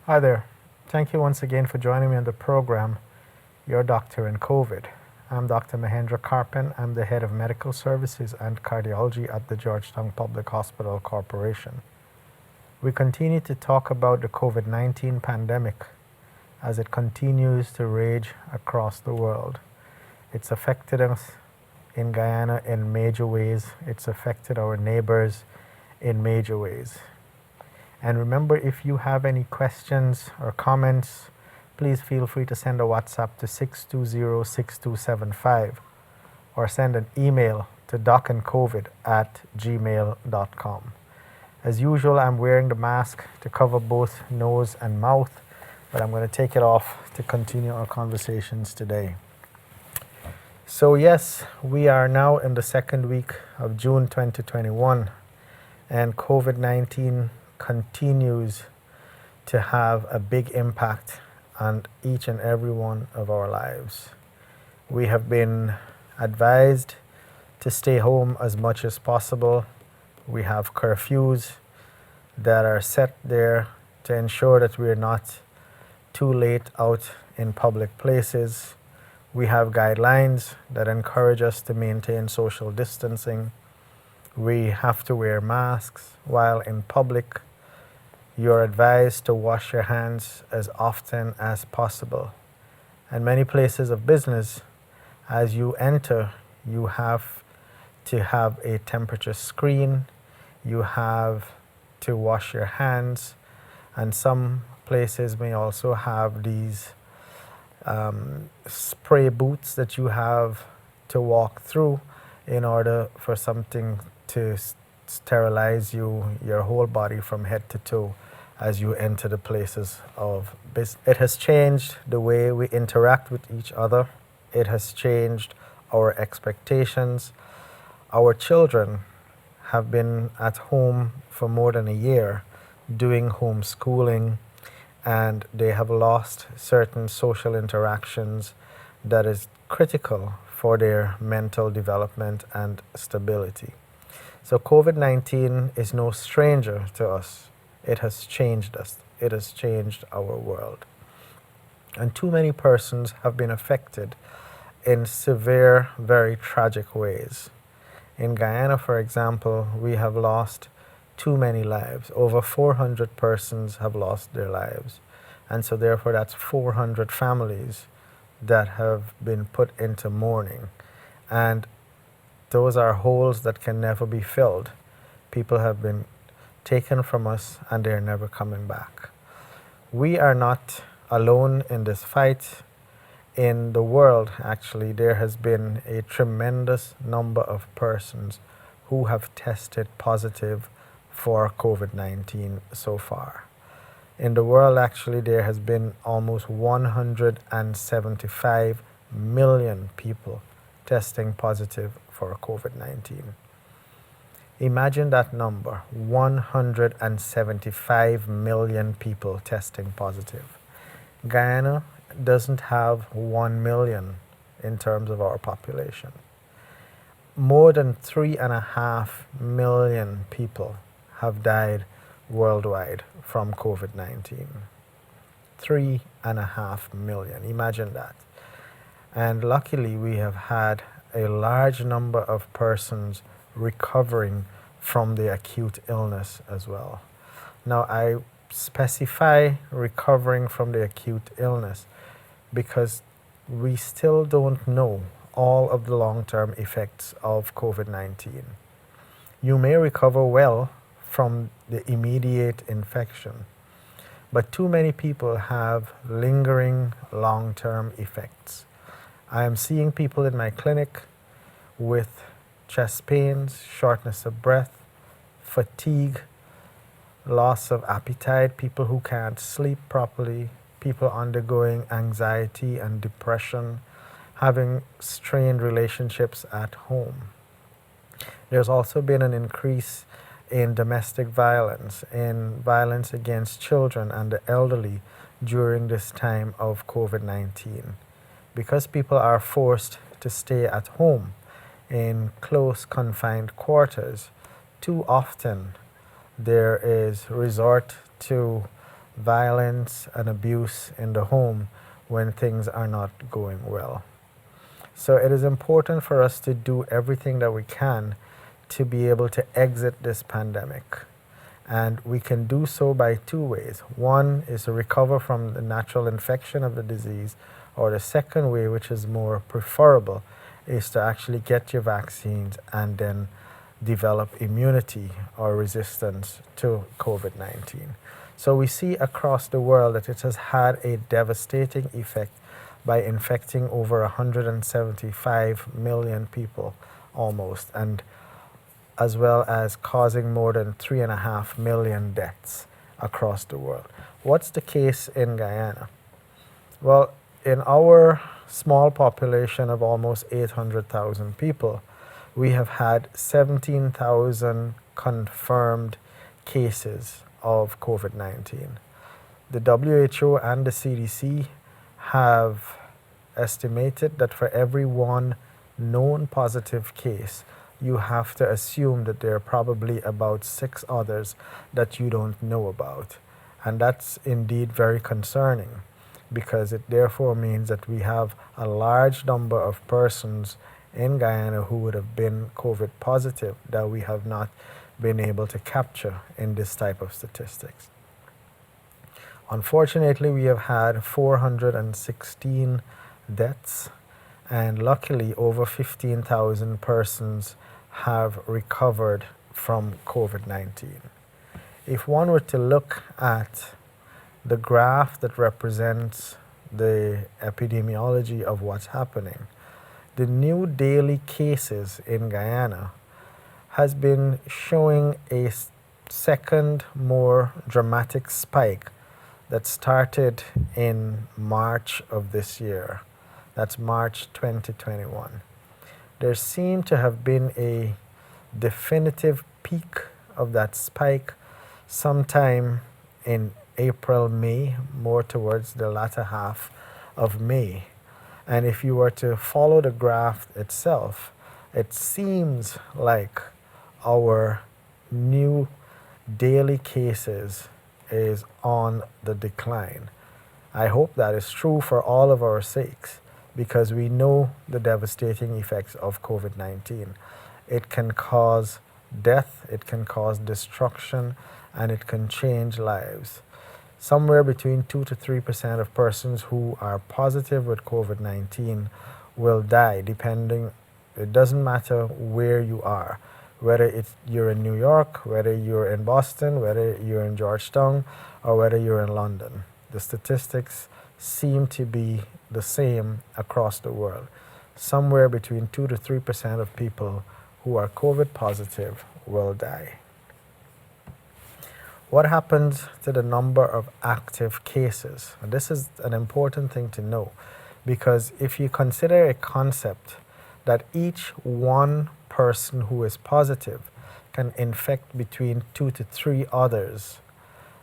Hi there. Thank you once again for joining me on the program, Your Doctor in COVID. I'm Dr. Mahendra Carpen. I'm the head of medical services and cardiology at the Georgetown Public Hospital Corporation. We continue to talk about the COVID-19 pandemic as it continues to rage across the world. It's affected us in Guyana in major ways. It's affected our neighbors in major ways. And remember, if you have any questions or comments, please feel free to send a WhatsApp to 620-6275 or send an email to docandcovid@gmail.com. As usual, I'm wearing the mask to cover both nose and mouth, but I'm going to take it off to continue our conversations today. So yes, we are now in the second week of June 2021, and COVID-19 continues to have a big impact on each and every one of our lives. We have been advised to stay home as much as possible. We have curfews that are set there to ensure that we're not too late out in public places. We have guidelines that encourage us to maintain social distancing. We have to wear masks while in public. You're advised to wash your hands as often as possible. And many places of business, as you enter, you have to have a temperature screen. You have to wash your hands. And some places may also have these spray booths that you have to walk through in order for something to sterilize your whole body from head to toe as you enter the places of business. It has changed the way we interact with each other. It has changed our expectations. Our children have been at home for more than a year doing homeschooling, and they have lost certain social interactions that is critical for their mental development and stability. So COVID-19 is no stranger to us. It has changed us. It has changed our world. And too many persons have been affected in severe, very tragic ways. In Guyana, for example, we have lost too many lives. Over 400 persons have lost their lives. And so therefore that's 400 families that have been put into mourning. And those are holes that can never be filled. People have been taken from us and they're never coming back. We are not alone in this fight. In the world, actually, there has been a tremendous number of persons who have tested positive for COVID-19 so far. In the world, actually, there has been almost 175 million people testing positive for COVID-19. Imagine that number, 175 million people testing positive. Guyana doesn't have 1 million in terms of our population. More than 3.5 million people have died worldwide from COVID-19. 3.5 million, imagine that. And luckily we have had a large number of persons recovering from the acute illness as well. Now I specify recovering from the acute illness because we still don't know all of the long-term effects of COVID-19. You may recover well from the immediate infection, but too many people have lingering long-term effects. I am seeing people in my clinic with chest pains, shortness of breath, fatigue, loss of appetite, people who can't sleep properly, people undergoing anxiety and depression, having strained relationships at home. There's also been an increase in domestic violence, in violence against children and the elderly during this time of COVID-19. Because people are forced to stay at home in close confined quarters, too often there is resort to violence and abuse in the home when things are not going well. So it is important for us to do everything that we can to be able to exit this pandemic. And we can do so by two ways. One is to recover from the natural infection of the disease, or the second way, which is more preferable, is to actually get your vaccines and then develop immunity or resistance to COVID-19. So we see across the world that it has had a devastating effect by infecting over 175 million people almost, and as well as causing more than 3.5 million deaths across the world. What's the case in Guyana? Well, in our small population of almost 800,000 people, we have had 17,000 confirmed cases of COVID-19. The WHO and the CDC have estimated that for every one known positive case, you have to assume that there are probably about 6 others that you don't know about. And that's indeed very concerning, because it therefore means that we have a large number of persons in Guyana who would have been COVID positive that we have not been able to capture in this type of statistics. Unfortunately, we have had 416 deaths, and luckily over 15,000 persons have recovered from COVID-19. If one were to look at the graph that represents the epidemiology of what's happening, the new daily cases in Guyana has been showing a second, more dramatic spike that started in March of this year. That's March 2021. There seemed to have been a definitive peak of that spike sometime in April, May, more towards the latter half of May. And if you were to follow the graph itself, it seems like our new daily cases is on the decline. I hope that is true for all of our sakes, because we know the devastating effects of COVID-19. It can cause death, it can cause destruction, and it can change lives. Somewhere between 2 to 3% of persons who are positive with COVID-19 will die, depending, it doesn't matter where you are, whether you're in New York, whether you're in Boston, whether you're in Georgetown, or whether you're in London. The statistics seem to be the same across the world. Somewhere between 2 to 3% of people who are COVID positive will die. What happens to the number of active cases? And this is an important thing to know, because if you consider a concept that each one person who is positive can infect between 2 to 3 others,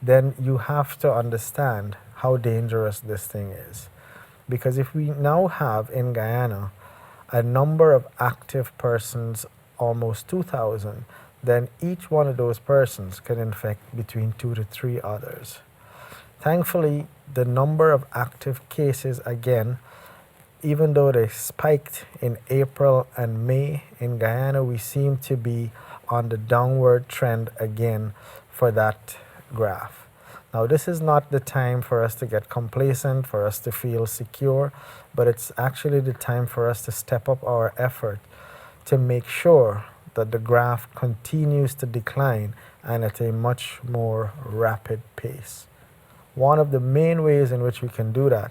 then you have to understand how dangerous this thing is. Because if we now have in Guyana a number of active persons, almost 2,000, then each one of those persons can infect between 2 to 3 others. Thankfully, the number of active cases, again, even though they spiked in April and May, in Guyana we seem to be on the downward trend again for that graph. Now, this is not the time for us to get complacent, for us to feel secure, but it's actually the time for us to step up our effort to make sure that the graph continues to decline and at a much more rapid pace. One of the main ways in which we can do that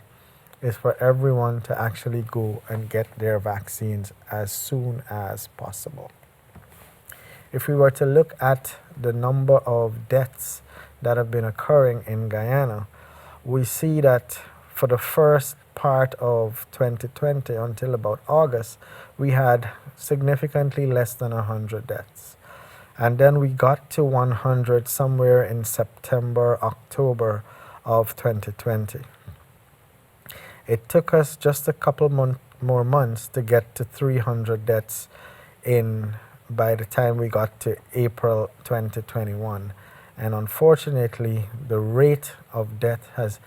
is for everyone to actually go and get their vaccines as soon as possible. If we were to look at the number of deaths that have been occurring in Guyana, we see that for the first part of 2020 until about August, we had significantly less than 100 deaths. And then we got to 100 somewhere in September, October of 2020. It took us just a couple more months to get to 300 deaths by the time we got to April 2021. And unfortunately, the rate of death has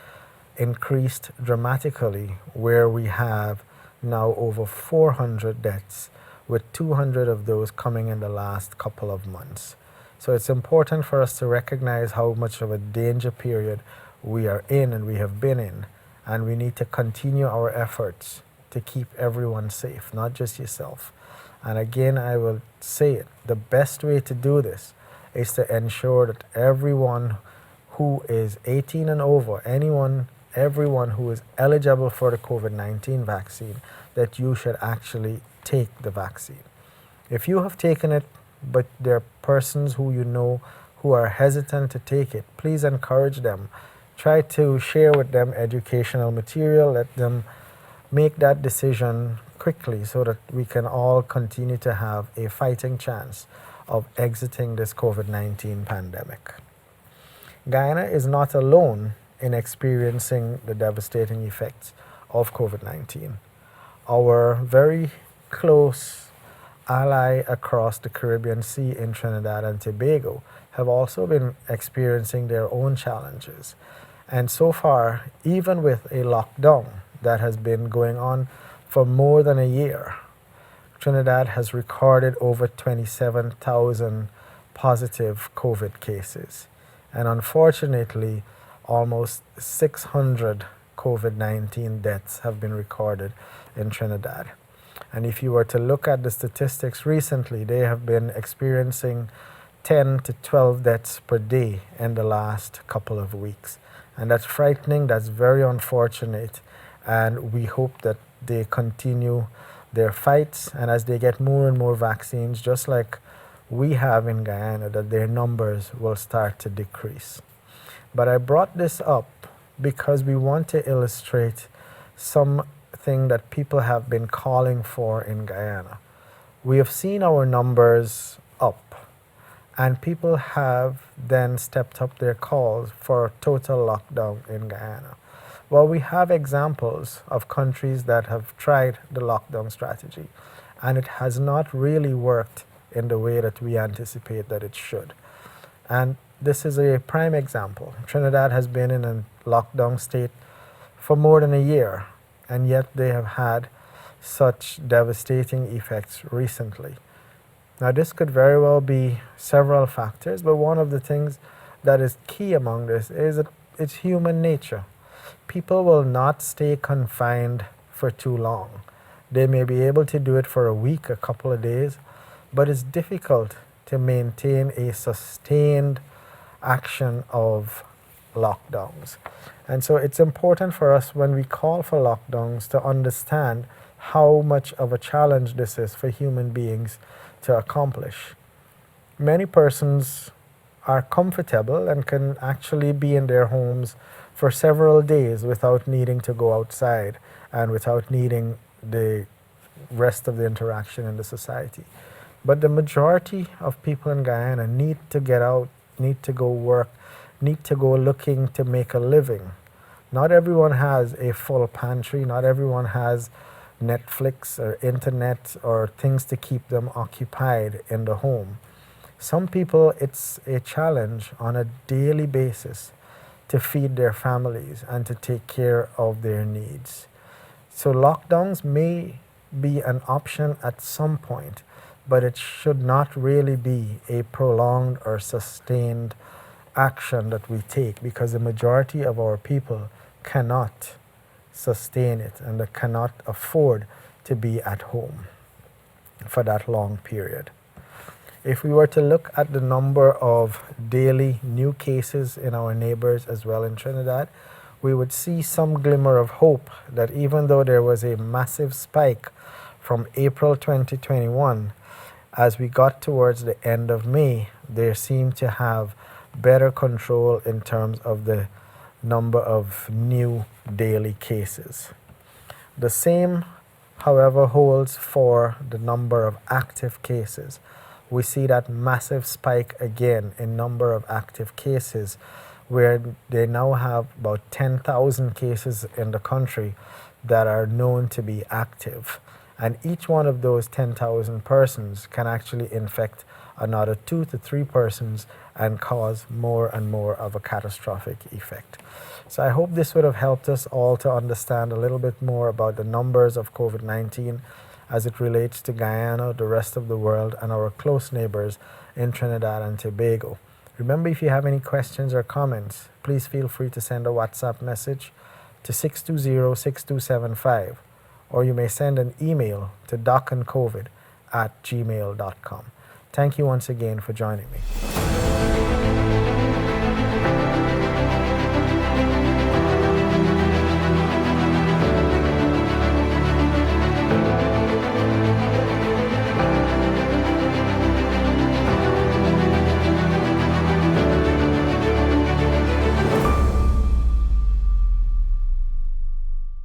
increased dramatically, where we have now over 400 deaths, with 200 of those coming in the last couple of months. So it's important for us to recognize how much of a danger period we are in and we have been in, and we need to continue our efforts to keep everyone safe, not just yourself. And again, I will say it, the best way to do this is to ensure that everyone who is 18 and over, everyone who is eligible for the COVID-19 vaccine, that you should actually take the vaccine. If you have taken it, but there are persons who you know who are hesitant to take it, please encourage them. Try to share with them educational material, let them make that decision quickly so that we can all continue to have a fighting chance of exiting this COVID-19 pandemic. Guyana is not alone in experiencing the devastating effects of COVID-19. Our very close ally across the Caribbean Sea in Trinidad and Tobago have also been experiencing their own challenges. And so far, even with a lockdown that has been going on for more than a year, Trinidad has recorded over 27,000 positive COVID cases. And unfortunately, almost 600 COVID-19 deaths have been recorded in Trinidad. And if you were to look at the statistics recently, they have been experiencing 10 to 12 deaths per day in the last couple of weeks. And that's frightening, that's very unfortunate, and we hope that they continue their fights, and as they get more and more vaccines, just like we have in Guyana, that their numbers will start to decrease. But I brought this up because we want to illustrate something that people have been calling for in Guyana. We have seen our numbers up, and people have then stepped up their calls for a total lockdown in Guyana. Well, we have examples of countries that have tried the lockdown strategy, and it has not really worked in the way that we anticipate that it should. And this is a prime example. Trinidad has been in a lockdown state for more than a year, and yet they have had such devastating effects recently. Now, this could very well be several factors, but one of the things that is key among this is that it's human nature. People will not stay confined for too long. They may be able to do it for a week, a couple of days, but it's difficult to maintain a sustained action of lockdowns. And so it's important for us when we call for lockdowns to understand how much of a challenge this is for human beings to accomplish. Many persons are comfortable and can actually be in their homes for several days without needing to go outside and without needing the rest of the interaction in the society. But the majority of people in Guyana need to get out, need to go work, need to go looking to make a living. Not everyone has a full pantry, not everyone has Netflix or internet or things to keep them occupied in the home. Some people, it's a challenge on a daily basis to feed their families and to take care of their needs. So lockdowns may be an option at some point, but it should not really be a prolonged or sustained action that we take, because the majority of our people cannot sustain it and they cannot afford to be at home for that long period. If we were to look at the number of daily new cases in our neighbors as well in Trinidad, we would see some glimmer of hope that even though there was a massive spike from April 2021, as we got towards the end of May, they seemed to have better control in terms of the number of new daily cases. The same, however, holds for the number of active cases. We see that massive spike again in number of active cases, where they now have about 10,000 cases in the country that are known to be active. And each one of those 10,000 persons can actually infect another 2 to 3 persons and cause more and more of a catastrophic effect. So I hope this would have helped us all to understand a little bit more about the numbers of COVID-19 as it relates to Guyana, the rest of the world, and our close neighbors in Trinidad and Tobago. Remember, if you have any questions or comments, please feel free to send a WhatsApp message to 620-6275, or you may send an email to docandcovid@gmail.com. Thank you once again for joining me.